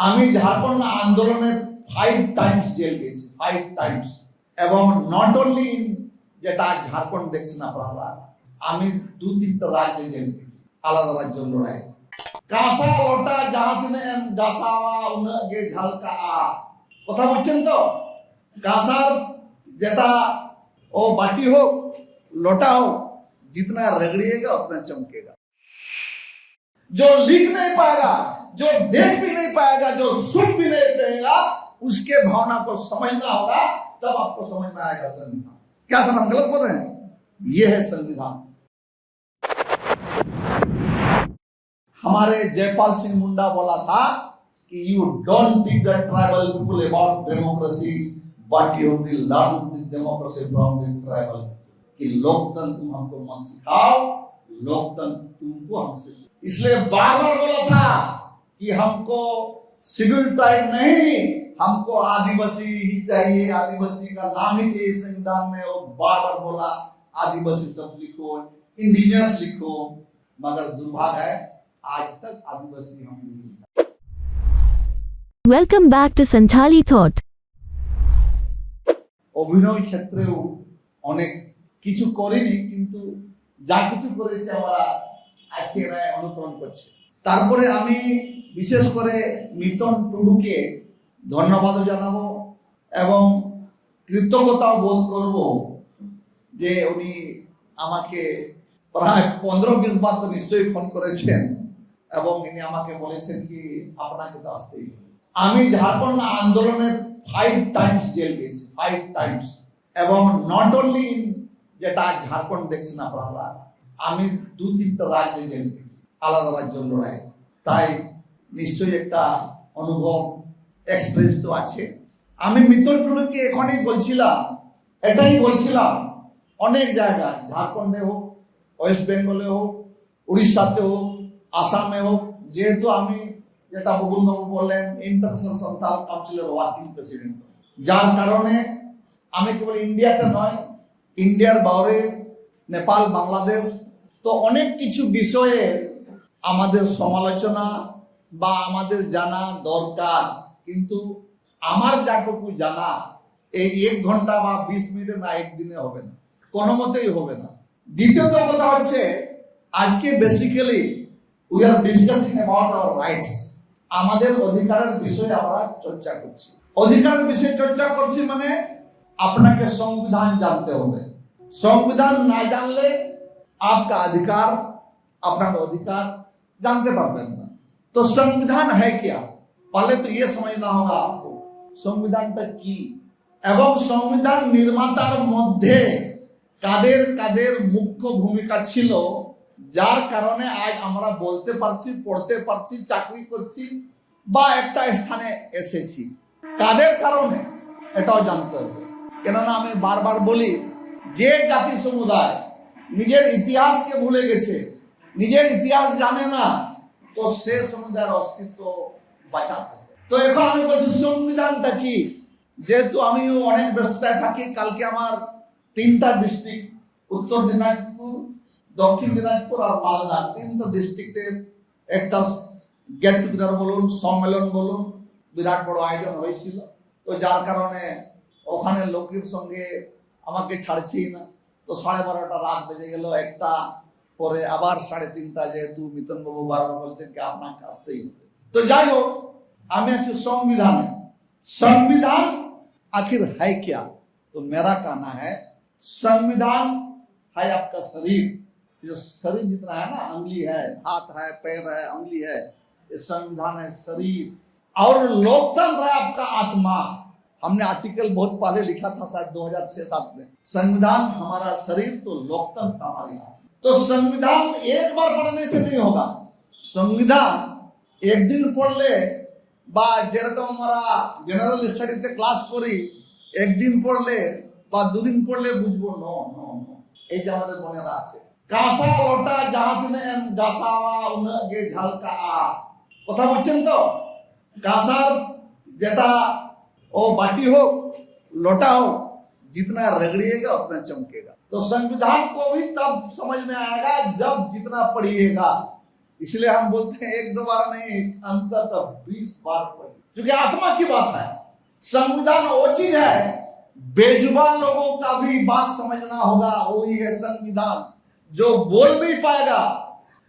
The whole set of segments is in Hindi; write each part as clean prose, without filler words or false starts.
আমি ঝাড়খণ্ড আন্দোলনে 5 টাইমস জেল গেছি, 5 টাইমস। এবং নট অনলি যেটা ঝাড়খণ্ড দেখছেন আপনারা, আমি 2-3টা রাজ্যে জেল গেছি, আলাদা রাজ্য লড়াই। কাঁসা লোটা যাহা দিনে গাছাওয়া উনাগ গে ঝালকা আ, কথা বলছেন তো? কাঁসার যেটা ও बाटी हो लोटा हो, जितना रगड़िएगा उतना चमकेगा। जो लिख नहीं पाएगा, जो देख भी नहीं पाएगा, जो सुन भी नहीं पाएगा, उसके भावना को समझना होगा, तब आपको समझ में आएगा संविधान। क्या सर हम गलत बोल रहे हैं? ये है संविधान। हमारे जयपाल सिंह मुंडा बोला था कि you don't teach the tribal people about democracy, but you will learn the democracy from the tribal. कि लोकतंत्र तुम हमको मत सिखाओ, लोकतंत्र तुमको हमसे। इसलिए बार बार बोला था कि हमको शेड्यूल ट्राइब नहीं, हमको आदिवासी ही चाहिए, आदिवासी का नाम ही चाहिए संविधान में। वो बार बार बोला आदिवासी शब्द लिखो, इंडिजिनस लिखो, मगर दुर्भाग्य है आज तक आदिवासी हम नहीं। Welcome back to Santhali Thought. অভিনয় ক্ষেত্রেও অনেক কিছু করেনি, কিন্তু যা কিছু করেছে আমরা আজকে এরা অনুকরণ করছে। তারপরে আমি বিশেষ করে মিতন টুডুকে ধন্যবাদ জানাবো এবং কৃতজ্ঞতাও বোধ করব যে উনি আমাকে প্রায় 15-20 বার তো নিশ্চয়ই ফোন করেছেন এবং ইনি আমাকে বলেছেন কি আপনাকে তো আসতেই হবে। আমি ঝাড়খণ্ড আন্দোলনে 5 টাইমস জেল গেছি, 5 টাইমস। এবং নট অনলি যেটা ঝাড়খণ্ড দেখছেন আপনারা, আমি 2-3টা রাজ্যে জেল গেছি, আলাদা রাজ্য লড়াই। তাই নিশ্চয়ই একটা অনুভব, এক্সপিরিয়েন্স তো আছে। আমি মিতন টুডুকে এখনই বলছিলাম, এটাই বলছিলাম, অনেক জায়গায় ঝাড়খণ্ডে হোক, ওয়েস্ট বেঙ্গলে হোক, উড়িষ্যাতে হোক, আসামে হোক, যেহেতু আমি যেটা ববুলবাবু বললেন ইন্টারন্যাশনাল সান্থাল কাউন্সিলের ওয়ার্কিং প্রেসিডেন্ট, যার কারণে আমি কেবল ইন্ডিয়াতে নয়, ইন্ডিয়ার বাইরে নেপাল, বাংলাদেশ, তো অনেক কিছু বিষয়ে আমাদের সমালোচনা বা আমাদের জানা দরকার। কিন্তু আমার যাটুকু জানা এই 1 ঘন্টা বা 20 মিনিটে না, একদিনে হবে না, কোনো মতেই হবে না। দ্বিতীয়ত কথা হচ্ছে, আজকে basically we are discussing about our rights. আমাদের অধিকারের বিষয়ে আমরা চর্চা করছি। অধিকারের বিষয়ে চর্চা করছি মানে আপনাকে সংবিধান জানতে হবে। সংবিধান না জানলে आपका अधिकार, আপনার অধিকার জানতে পারবেন না। তো সংবিধান है क्या, पहले तो ये समझना होगा आपको সংবিধানটা কি এবং সংবিধান নির্মাতার মধ্যে কাদের কাদের মুখ্য ভূমিকা ছিল, যার কারণে আজ আমরা বলতে পারছি, পড়তে পারছি, চাকরি করছি বা একটা স্থানে এসেছি। কাদের কারণে এটাও জানতে হবে। কেননা আমি বারবার বলি, যে জাতি সমুদায় নিজের ইতিহাসকে ভুলে গেছে, নিজের ইতিহাস জানে না, তো সে সমুদায়ের অস্তিত্ব বাঁচাতে হবে। তো এখন আমি বলছি সংবিধানটা কি। যেহেতু আমিও অনেক ব্যস্ততায় থাকি, কালকে আমার 3টা ডিস্ট্রিক্ট, উত্তর দিনাজপুর, দক্ষিণ দিনাজপুর আর মালদা, 3টা ডিস্ট্রিক্টে একটা গেট টুগেদার বলুন, সম্মেলন বলুন, বিরাট বড় আয়োজন হয়েছিল। তো যার কারণে ওখানে লোকের সঙ্গে আমাকে ছাড়ছেই না। তো 12:30টা রাত বেজে গেল, 1টা পরে আবার 3:30টা, যেহেতু মিতন বাবু বারবার বলছেন কি আপনাকে আসতেই হবে। তো যাই হোক, আমি আছি সংবিধানে। संविधान आखिर है क्या? तो मेरा कहना है संविधान है आपका शरीर। जो शरीर जितना है ना, अंगली है, हाथ है, पैर है, अंगली है, ये संविधान है शरीर। और लोकतंत्र है आपका आत्मा। हमने आर्टिकल बहुत पहले लिखा था, शायद 2006-7 में, संविधान हमारा शरीर तो लोकतंत्र हमारी आत्मा। तो संविधान एक बार पढ़ने से नहीं होगा। संविधान एक दिन पढ़ ले বা যেরকম আমরা জেনারেল স্টাডিতে ক্লাস করি, একদিন পড়লে বা 2 দিন পড়লে বুঝবো, নো নো নো। এই যে আমাদের মনে আছে, কাঁসা লোটা যাহা দিনে গাছাওয়া উনাগ গে ঝালকা আ, কথা বলছেন তো? কাঁসার যেটা ও बाटी हो लोटा हो, जितना रगड़िएगा उतना चमकेगा। तो संविधान को भी तब समझ में आएगा जब जितना पढ़िएगा। इसलिए हम बोलते हैं एक दो बार नहीं, अंततः 20 बार पढ़िए, क्योंकि आत्मा की बात है। संविधान वो चीज है, बेजुबान लोगों का भी बात समझना होगा। वही है संविधान, जो बोल नहीं पाएगा,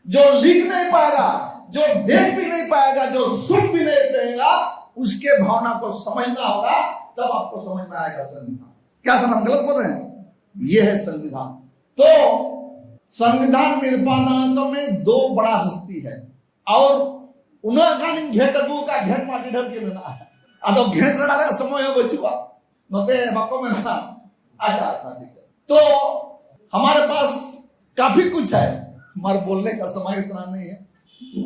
जो लिख नहीं पाएगा, जो देख भी नहीं पाएगा, जो सुन भी नहीं पाएगा, उसके भावना को समझना होगा, तब आपको समझ में आएगा संविधान। क्या सर हम गलत बोल रहे हैं? ये है संविधान। तो संविधान निर्माण में दो बड़ा हस्ती है, और उन्हें घेट दू का घेट माटी ढर के लेना है। तो घेट रहा समय हो बचुआ नते बाको में ना। अच्छा ठीक है। तो हमारे पास काफी कुछ है, हमारे बोलने का समय इतना नहीं है,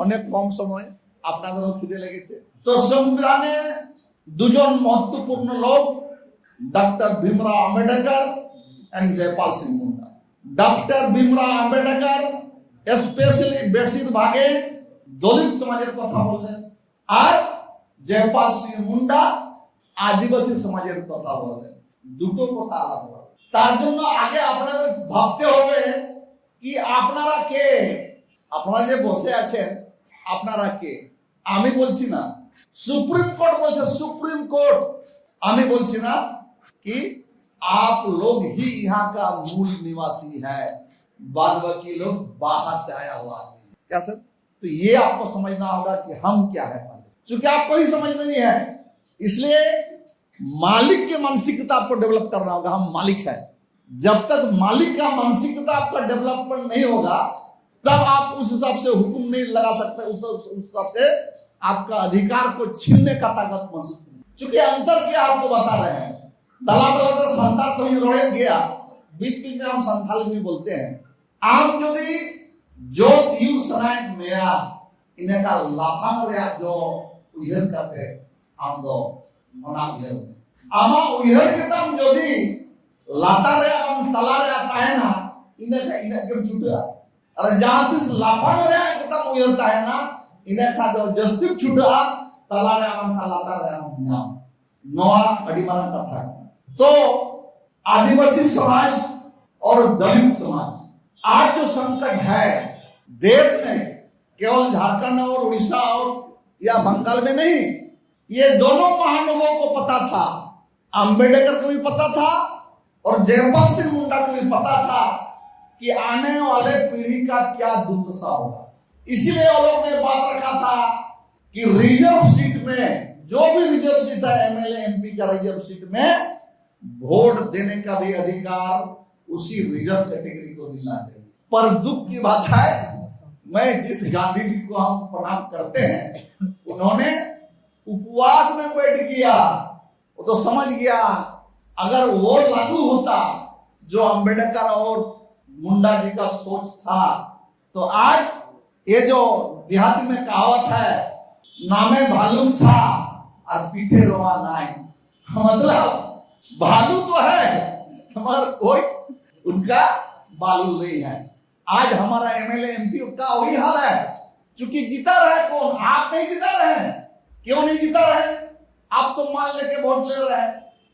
अनेक कम समय अपना खिदे लगे। तो संविधाने दुजन महत्वपूर्ण लोग doctor Bhimrao Ambedkar and Jaipal Singh Munda. Doctor Bhimrao Ambedkar specially बेसिर भागे दलित समाजेर कथा बोलें, और जयपाल सिंह मुंडा आदिवासी समाजेर कथा बोलें। दुटो कथा आलादा। तार जन्य आगे आपनादेर भाबते होबे कि आपनारा के, आपनारा जे बसे आछेन आपनारा के। आमी बोलছি না, सुप्रीम कोर्ट बोलছে, सुप्रीम कोर्ट। आमी बोलছি না कि आप लोग ही यहाँ का मूल निवासी है, बाद बाकी लोग बाहर से आया हुआ आदमी। क्या सर? तो ये आपको समझना होगा कि हम क्या है। चूंकि आपको ही समझ नहीं है, इसलिए मालिक के मानसिकता आपको डेवलप करना होगा। हम मालिक है, जब तक मालिक का मानसिकता आपका डेवलपमेंट नहीं होगा, तब आप उस हिसाब से हुक्म नहीं लगा सकते, उस हिसाब से आपका अधिकार को छीनने का ताकत महसूस नहीं। चूंकि अंतर क्या आपको बता रहे हैं, तला तो संताल तो ही रोए गया, बीच बीच में हम संथाल भी बोलते हैं। आम यदि जोत यू सनाइट मेया इन्हें का लाफांग रे जो उयहर करते आम दो मना उयहर आमा उयहर के तम यदि लाता रे हम तला रे ताहे ना इन्हें के छूटा, और जहां किस लाफांग रे के तम उयहर ताहे ना इन्हें का जो जस्टिक छूटा तला रे हम लाता रे हम नाम नोआ अडिमाना कथा। तो आदिवासी समाज और दलित समाज आज जो संकट है देश में, केवल झारखंड और उड़ीसा और या बंगाल में नहीं, ये दोनों महानुभावों को पता था। अंबेडकर को भी पता था और जयपाल सिंह मुंडा को भी पता था कि आने वाले पीढ़ी का क्या दुर्दशा होगा। इसीलिए वो लोग ने बात रखा था कि रिजर्व सीट में, जो भी रिजर्व सीट है एमएलए एमपी का रिजर्व सीट में, वोट देने का भी अधिकार उसी रिजर्व कैटेगरी को मिलना चाहिए। पर दुख की बात है, मैं जिस गांधी जी को हम प्रणाम करते हैं, उन्होंने उपवास में बैठ किया। वो तो समझ गया अगर वो लागू होता जो अंबेडकर और मुंडा जी का सोच था, तो आज ये जो देहाती में कहावत है, नामे भालू छा और पीठे रोआ नाई, मतलब भालू तो है हमारा, कोई उनका बालू नहीं है। आज हमारा एमएलए एमपी का वही हाल है। चूंकि जीता रहे कौन? आप नहीं जीता रहे। क्यों नहीं जीता रहे? आप तो मान लेके वोट ले रहे हैं।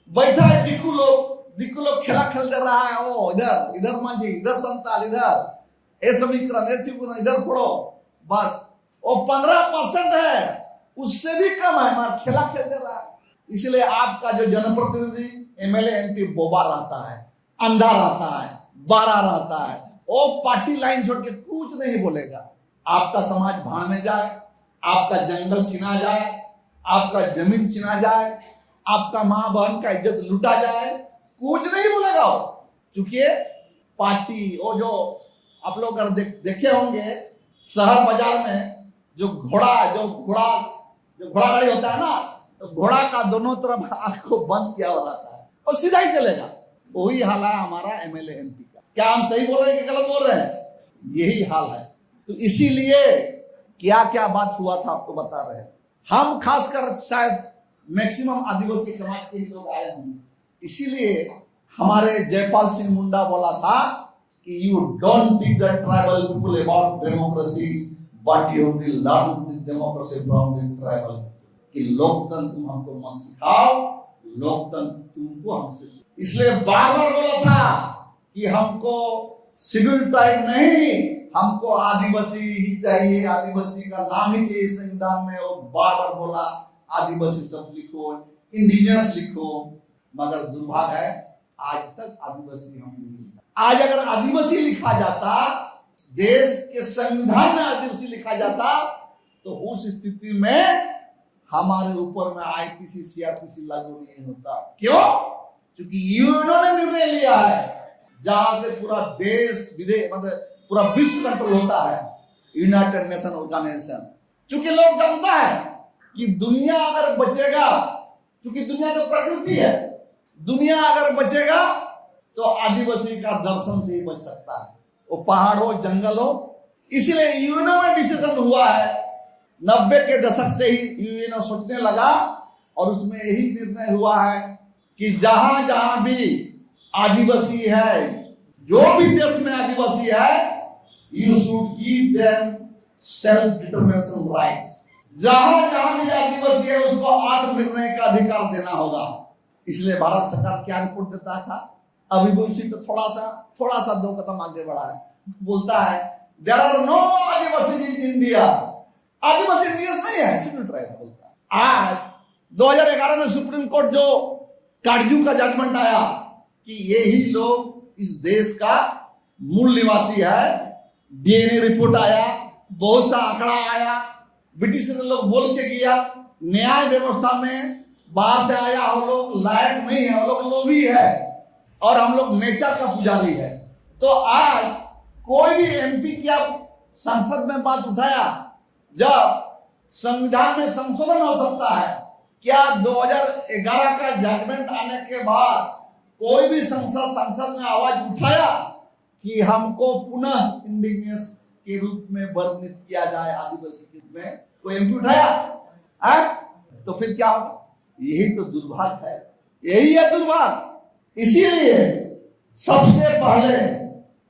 बैठा है दिक्कू लोग खेला खेल दे रहा है। ओ इधर मांझी, इधर संताल, इधर ए समीकरण, ए सिकुरण, इधर फोड़ो, बस वो 15% है, उससे भी कम है, मार खेला खेल दे रहा है। इसलिए आपका जो जनप्रतिनिधि एमएलए एमपी बोबा रहता है, अंधा रहता है, बारा रहता है, वो पार्टी लाइन छोड़ के कुछ नहीं बोलेगा। आपका समाज भाड़ में जाए, आपका जंगल छिना जाए, आपका जमीन छिना जाए, आपका मां बहन का इज्जत लूटा जाए, कुछ नहीं बोलेगा वो। चूंकि पार्टी वो जो आप लोग अगर देखे होंगे शहर बाजार में जो घोड़ा गाड़ी होता है ना, तो घोड़ा का दोनों तरफ आंख को बंद किया हुआ रहता है और सीधा ही चलेगा। वही हाल है हमारा एमएलए एमपी का। क्या हम सही बोल रहे हैं कि गलत बोल रहे हैं? यही हाल है। तो इसीलिए क्या क्या बात हुआ था आपको बता रहे हैं। हम खासकर शायद मैक्सिमम आदिवासी समाज के ही लोग आए होंगे, इसीलिए हमारे जयपाल सिंह मुंडा बोला था कि you don't teach the tribal people about democracy but you will learn the democracy from the tribal. कि लोकतंत्र तुम हमको मत सिखाओ, लोकतंत्र तुमको हमसे। इसलिए बार बार बोला था कि हमको शेड्यूल ट्राइब नहीं, हमको आदिवासी ही चाहिए, आदिवासी का नाम ही चाहिए संविधान में। और बार बार बोला आदिवासी शब्द लिखो, इंडिजिनस लिखो, मगर दुर्भाग्य है आज तक आदिवासी हम नहीं लिखा। आज अगर आदिवासी लिखा जाता, देश के संविधान में आदिवासी लिखा जाता, तो उस स्थिति में हमारे ऊपर में आईपीसी सीआरपीसी लागू नहीं होता। क्यों? क्योंकि यूएनओ ने निर्णय लिया है, जहां से पूरा देश विदेश मतलब पूरा विश्व कंट्रोल होता है, यूनाइटेड नेशन ऑर्गेनाइजेशन। क्योंकि लोग जानता है कि दुनिया अगर बचेगा, क्योंकि दुनिया तो प्रकृति है, दुनिया अगर बचेगा तो आदिवासी का दर्शन से ही बच सकता है, वो पहाड़ हो जंगल हो। इसलिए यूएनओ में डिसीजन हुआ है, 90 के दशक से ही यूएनओ सोचने लगा और उसमें यही निर्णय हुआ है कि जहां जहां भी आदिवासी है, जो भी देश में आदिवासी है, you should give them self determination rights. जहां जहां भी आदिवासी है उसको आत्मनिर्णय का अधिकार देना होगा। इसलिए भारत सरकार क्या रिपोर्ट देता था, अभी वो इसी तो थोड़ा सा 2 कदम आगे बढ़ा है। बोलता है there are no Adivasi in India. Adivasi देश नहीं है, शेड्यूल ट्राइब बोलता है। आज 2011 में सुप्रीम कोर्ट जो काटजू का जजमेंट आया कि यही लोग इस देश का मूल निवासी है, डीएनए रिपोर्ट आया, बहुत सा आंकड़ा आया, ब्रिटिश ने लोग बोल के किया, न्याय व्यवस्था में बाहर से आया हम लोग लायक नहीं है, हम लोग लोभी है और हम लोग नेचर का पुजारी है। तो आज कोई भी एमपी क्या संसद में बात उठाया, जब संविधान में संशोधन हो सकता है, क्या 2011 का जजमेंट आने के बाद कोई भी संसद में आवाज उठाया कि हमको पुनः इंडिजिनस के रूप में वर्णित किया जाए, आदिवासी के रूप में? कोई एमपी उठाया है? तो फिर क्या होगा? यही तो दुर्भाग्य है, यही है दुर्भाग्य। इसीलिए सबसे पहले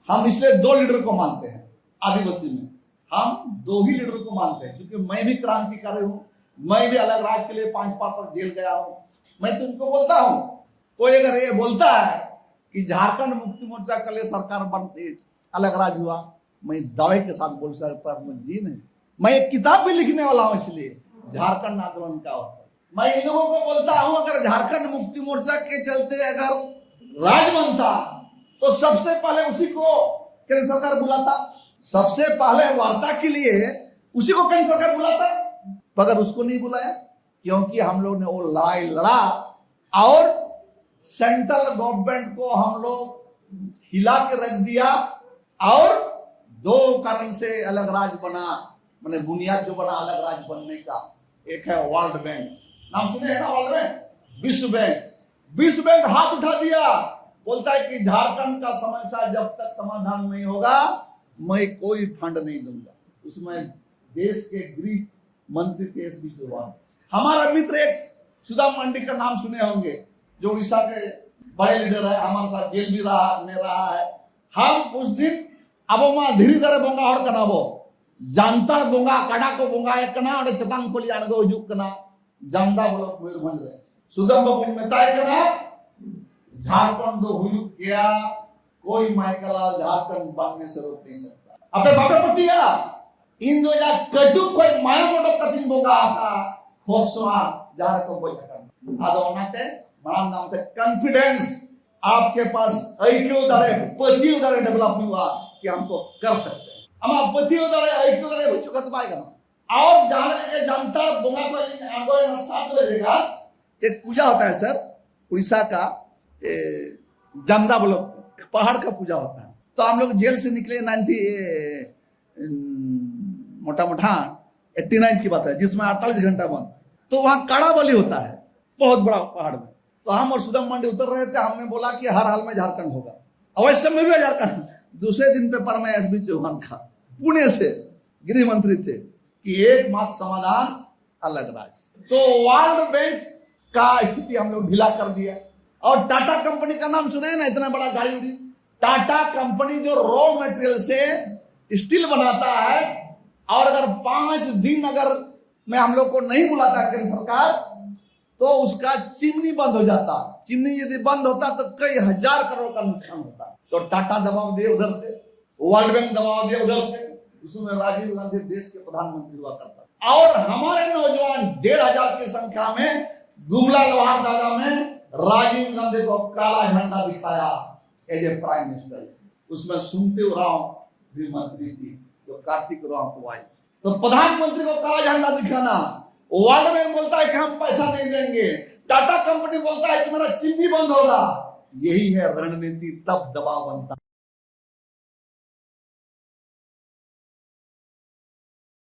हम इसलिए 2 लीडर को मानते हैं आदिवासी में, हम 2 ही लीडर को मानते हैं। क्योंकि मैं भी क्रांतिकारी हूं, मैं भी अलग राज के लिए 5 साल जेल गया हूं। मैं तुमको बोलता हूं, कोई अगर ये बोलता है कि झारखंड मुक्ति मोर्चा के लिए सरकार बनती, अलग राज हुआ, मैं दावे के साथ बोल सकता हूं जी नहीं। मैं एक किताब भी लिखने वाला हूं, इसलिए झारखंड आंदोलन का होता। मैं इन लोगों को बोलता हूं अगर झारखंड मुक्ति मोर्चा के चलते अगर राज बनता तो सबसे पहले उसी को केंद्र सरकार बुलाता, सबसे पहले वार्ता के लिए उसी को केंद्र सरकार बुलाता, मगर उसको नहीं बुलाया क्योंकि हम लोग ने वो लड़ाई लड़ा और सेंट्रल गवर्नमेंट को हम लोग हिला के रख दिया। और 2 कारण से अलग राज्य बना, मैंने बुनियाद जो बना अलग राज्य बनने का, एक है वर्ल्ड बैंक, नाम सुने हैं ना वर्ल्ड बैंक, विश्व बैंक। विश्व बैंक हाथ उठा दिया, बोलता है कि झारखंड का समस्या जब तक समाधान नहीं होगा मैं कोई फंड नहीं दूंगा। उसमें देश के गृह मंत्री थे एस बी चौहान, हमारा मित्र एक सुदाम मांडी का नाम सुने होंगे, जो उड़ीसा के बड़े लीडर है, हमारे साथ जेल भी रहा है। हम उस दिन अब धीरे धीरे बोंगा और कनाबो जानता बोंगा कड़ा को बोंगा एक कना और चतांग कोली अणगो जुक कना जानदा बोलो मयूरभंज रे सुदम बाबू मेताय कना झारखंड दो हुयु गया, कोई माइकला झारखंड बनने से रोक नहीं सकता। अपने बापे पतिया इन 2 या कटु कोई माया मोटो कतिन बोंगा आता खोसवा जहां को बोल सकता आदो नाते मान नाम से कॉन्फिडेंस आपके पास आईक्यू दारे पति उदारे डेवलप हुआ कि हमको कर सकते हैं। हम पति उदारे आईक्यू दारे बच्चों पाएगा और जान के जनता बोंगा को आंदोलन स्टार्ट हो जाएगा। एक पूजा होता है सर उड़ीसा का जमदा ब्लॉक पहाड़ का पूजा होता है। तो हम लोग जेल से निकले 89 की बात है, जिसमें 48 घंटा बंद। तो वहां काड़ा बलि होता है बहुत बड़ा पहाड़ में। तो हम और सुदम मंडी उतर रहे थे, हमने बोला कि हर हाल में झारखंड होगा, अवश्य में भी झारखंड। दूसरे दिन पेपर में एस बी चौहान का पुणे से गृह मंत्री थे कि एकमात्र समाधान अलग राज्य। तो वर्ल्ड बैंक का स्थिति हम लोग ढीला कर दिया। और टाटा कंपनी का नाम सुने ना, इतना बड़ा गाड़ी उड़ी, टाटा कंपनी जो रॉ मटेरियल से स्टील बनाता है, और अगर 5 दिन अगर में हम लोग को नहीं बुलाता केंद्र सरकार तो उसका चिमनी बंद हो जाता। चिमनी यदि बंद होता तो कई हजार करोड़ का नुकसान होता। तो टाटा दबाव दिए उधर से, वर्ल्ड बैंक दबाव दिए उधर से, उसमें राजीव गांधी देश के प्रधानमंत्री हुआ करता था। और हमारे नौजवान 1,500 की संख्या में गुमला लोहारदगा में राजीव गांधी को काला झंडा दिखाया एज ए प्राइम मिनिस्टर। उसमें सुनते राव भी मंत्री थी जो कार्तिक राव को आई। तो प्रधानमंत्री को काला झंडा दिखाना, वर्ल्ड बैंक बोलता है कि हम पैसा नहीं देंगे, टाटा कंपनी बोलता है कि मेरा चिन्नी बंद होगा, यही है रणनीति, तब दबाव बनता।